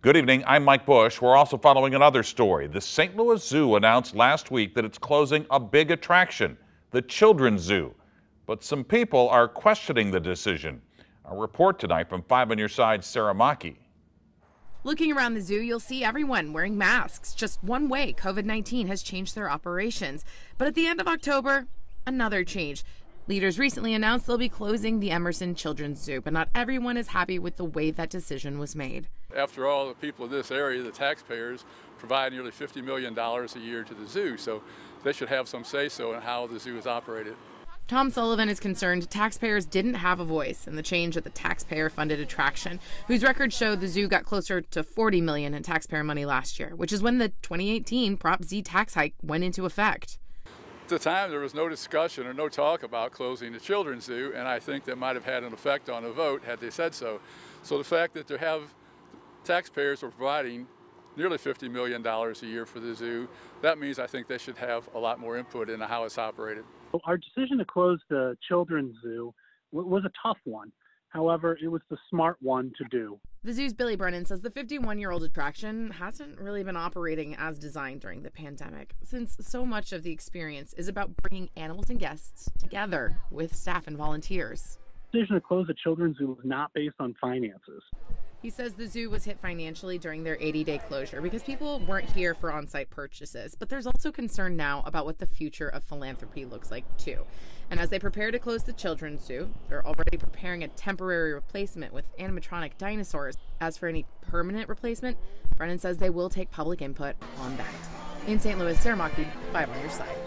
Good evening, I'm Mike Bush. We're also following another story. The St. Louis Zoo announced last week that it's closing a big attraction, the Children's Zoo. But some people are questioning the decision. A report tonight from 5 on Your Side, Sarah Maki. Looking around the zoo, you'll see everyone wearing masks. Just one way COVID-19 has changed their operations. But at the end of October, another change. Leaders recently announced they'll be closing the Emerson Children's Zoo, but not everyone is happy with the way that decision was made. After all, the people in this area, the taxpayers, provide nearly $50 million a year to the zoo, so they should have some say-so in how the zoo is operated. Tom Sullivan is concerned taxpayers didn't have a voice in the change at the taxpayer-funded attraction, whose records show the zoo got closer to $40 million in taxpayer money last year, which is when the 2018 Prop Z tax hike went into effect. At the time, there was no discussion or no talk about closing the Children's Zoo, and I think that might have had an effect on the vote had they said so. So the fact that taxpayers are providing nearly $50 million a year for the zoo, that means I think they should have a lot more input into how it's operated. Our decision to close the Children's Zoo was a tough one. However, it was the smart one to do. The zoo's Billy Brennan says the 51-year-old attraction hasn't really been operating as designed during the pandemic, since so much of the experience is about bringing animals and guests together with staff and volunteers. The decision to close the Children's Zoo was not based on finances. He says the zoo was hit financially during their 80-day closure because people weren't here for on-site purchases. But there's also concern now about what the future of philanthropy looks like, too. And as they prepare to close the Children's Zoo, they're already preparing a temporary replacement with animatronic dinosaurs. As for any permanent replacement, Brennan says they will take public input on that. In St. Louis, Sarah Maki, 5 on Your Side.